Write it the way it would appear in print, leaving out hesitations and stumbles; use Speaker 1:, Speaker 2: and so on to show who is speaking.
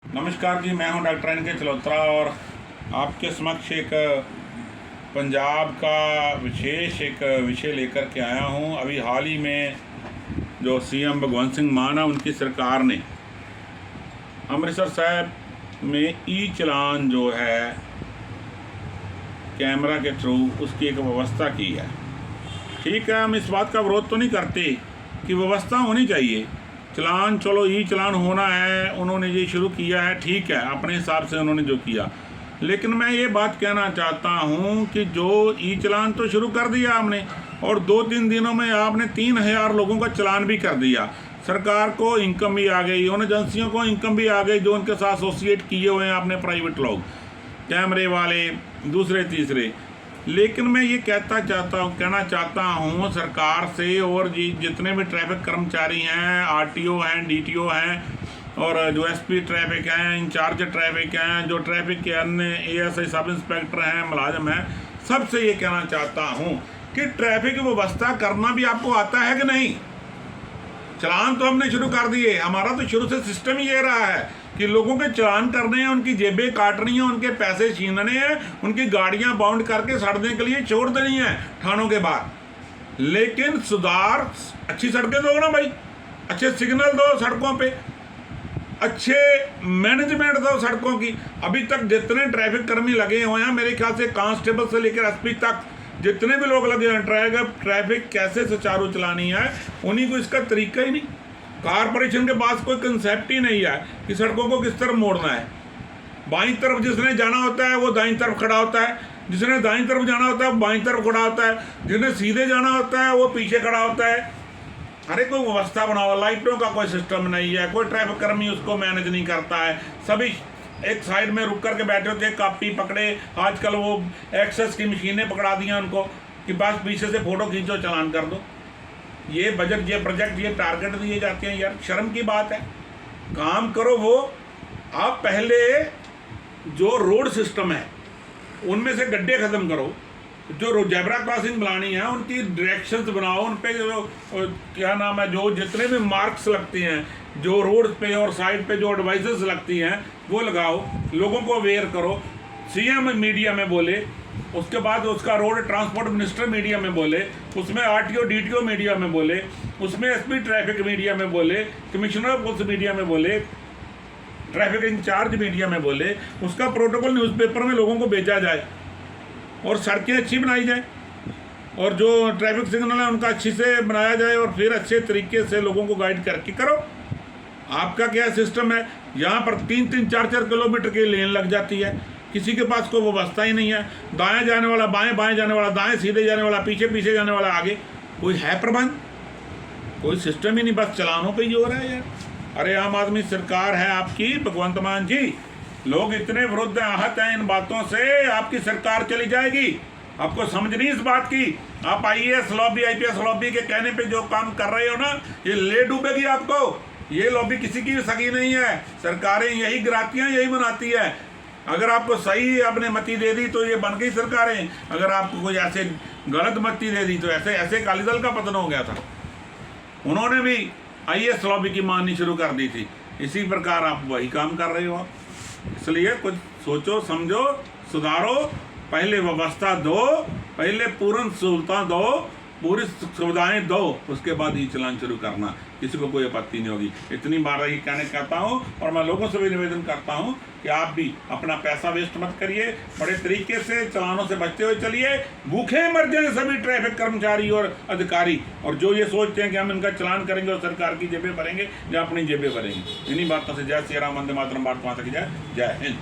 Speaker 1: नमस्कार जी, मैं हूं डॉक्टर एन के चलोत्रा और आपके समक्ष एक पंजाब का विशेष एक विषय लेकर के आया हूं। अभी हाल ही में जो सीएम भगवंत सिंह मान है, उनकी सरकार ने अमृतसर साहब में ई चलान जो है कैमरा के थ्रू उसकी एक व्यवस्था की है। ठीक है, हम इस बात का विरोध तो नहीं करते कि व्यवस्था होनी चाहिए। चलान, चलो ई चलान होना है, उन्होंने ये शुरू किया है, ठीक है, अपने हिसाब से उन्होंने जो किया। लेकिन मैं ये बात कहना चाहता हूँ कि जो ई चलान तो शुरू कर दिया आपने, और 2-3 दिनों में आपने 3000 लोगों का चलान भी कर दिया। सरकार को इनकम भी आ गई, उन एजेंसियों को इनकम भी आ गई जो उनके साथ एसोसिएट किए हुए हैं आपने, प्राइवेट लोग, कैमरे वाले, दूसरे तीसरे। लेकिन मैं ये कहना चाहता हूँ सरकार से, और जितने भी ट्रैफिक कर्मचारी हैं, आरटीओ हैं, डीटीओ हैं, और जो एसपी ट्रैफिक हैं, इंचार्ज ट्रैफिक हैं, जो ट्रैफिक के अन्य एएसआई सब इंस्पेक्टर हैं, मुलाजिम हैं, सबसे ये कहना चाहता हूँ कि ट्रैफिक व्यवस्था करना भी आपको आता है कि नहीं। चलान तो हमने शुरू कर दिए, हमारा तो शुरू से सिस्टम ही ये रहा है कि लोगों के चलान करने हैं, उनकी जेबें काटनी है, उनके पैसे छीनने हैं, उनकी गाड़ियां बाउंड करके सड़ने के लिए छोड़ देनी है थानों के बाहर। लेकिन सुधार, अच्छी सड़कें दो ना भाई, अच्छे सिग्नल दो सड़कों पे, अच्छे मैनेजमेंट दो सड़कों की। अभी तक जितने ट्रैफिक कर्मी लगे हुए हैं, मेरे ख्याल से कांस्टेबल से लेकर एसपी तक जितने भी लोग लगे हैं, ट्रैफिक कैसे सुचारू चलानी है, उन्हीं को इसका तरीका ही नहीं। कारपोरेशन के पास कोई कंसेप्ट ही नहीं है कि सड़कों को किस तरफ मोड़ना है। बाईं तरफ जिसने जाना होता है वो दाईं तरफ खड़ा होता है, जिसने दाईं तरफ जाना होता है वो बाईं तरफ खड़ा होता है, जिसने सीधे जाना होता है वो पीछे खड़ा होता है। अरे कोई व्यवस्था बनाओ, लाइटों का कोई सिस्टम नहीं है, कोई ट्रैफिक कर्मी उसको मैनेज नहीं करता है। सभी एक साइड में रुक करके बैठे होते हैं, कापी पकड़े। आजकल वो एक्सेस की मशीनें पकड़ा दी हैं उनको कि बस पीछे से फोटो खींचो, चलान कर दो। ये बजट, ये प्रोजेक्ट, ये टारगेट दिए जाते हैं यार, शर्म की बात है। काम करो वो। आप पहले जो रोड सिस्टम है उनमें से गड्ढे ख़त्म करो, जो जेब्रा क्रॉसिंग बनानी है उनकी डायरेक्शंस बनाओ, उन पे जो क्या नाम है, जो जितने भी मार्क्स लगते हैं, जो रोड पे और साइड पे जो एडवाइजेस लगती हैं वो लगाओ, लोगों को अवेयर करो। सीएम मीडिया में बोले, उसके बाद उसका रोड ट्रांसपोर्ट मिनिस्टर मीडिया में बोले, उसमें आरटीओ डीटीओ मीडिया में बोले, उसमें एसपी ट्रैफिक मीडिया में बोले, कमिश्नर ऑफ पुलिस मीडिया में बोले, ट्रैफिक इंचार्ज मीडिया में बोले, उसका प्रोटोकॉल न्यूज़पेपर में लोगों को भेजा जाए और सड़कें अच्छी बनाई जाए, और जो ट्रैफिक सिग्नल है उनका अच्छी से बनाया जाए, और फिर अच्छे तरीके से लोगों को गाइड करके करो। आपका क्या सिस्टम है, यहाँ पर 3-3, 4-4 किलोमीटर की लेन लग जाती है, किसी के पास कोई व्यवस्था ही नहीं है। दाएं जाने वाला बाएं, बाएं जाने वाला दाएं, सीधे जाने वाला पीछे, पीछे जाने वाला आगे। कोई है प्रबंध? कोई सिस्टम ही नहीं, बस चलानों पे ही हो रहा है यार। अरे आम आदमी सरकार है आपकी, भगवंत मान जी, लोग इतने विरुद्ध आहत हैं इन बातों से, आपकी सरकार चली जाएगी। आपको समझ नहीं इस बात की। आप आईएएस लॉबी, आईपीएस लॉबी के कहने पे जो काम कर रहे हो ना, ये ले डूबेगी आपको। ये लॉबी किसी की सगी नहीं है, सरकारें यही गिराती हैं, यही बनाती है। अगर आपको सही आपने मती दे दी तो ये बन गई सरकारें, अगर आपको कोई ऐसे गलत मती दे दी तो ऐसे ऐसे अकाली दल का पतन हो गया था। उन्होंने भी आईएएस लॉबी की माननी शुरू कर दी थी। इसी प्रकार आप वही काम कर रहे हो। इसलिए कुछ सोचो, समझो, सुधारो, पहले व्यवस्था दो, पहले पूर्ण सहूलतां दो, पूरी सुविधाएं दो, उसके बाद ही चलान शुरू करना, किसी को कोई आपत्ति नहीं होगी। इतनी बार ही कहना चाहता हूँ, और मैं लोगों से भी निवेदन करता हूँ कि आप भी अपना पैसा वेस्ट मत करिए, बड़े तरीके से चलानों से बचते हुए चलिए। भूखे मर जाएं सभी ट्रैफिक कर्मचारी और अधिकारी, और जो ये सोचते हैं कि हम इनका चलान करेंगे और सरकार की जेबें भरेंगे या अपनी जेबें भरेंगे। इन्हीं बातों से जय श्री राम, वंदे मातरम, भारत माता की जय, जय हिंद।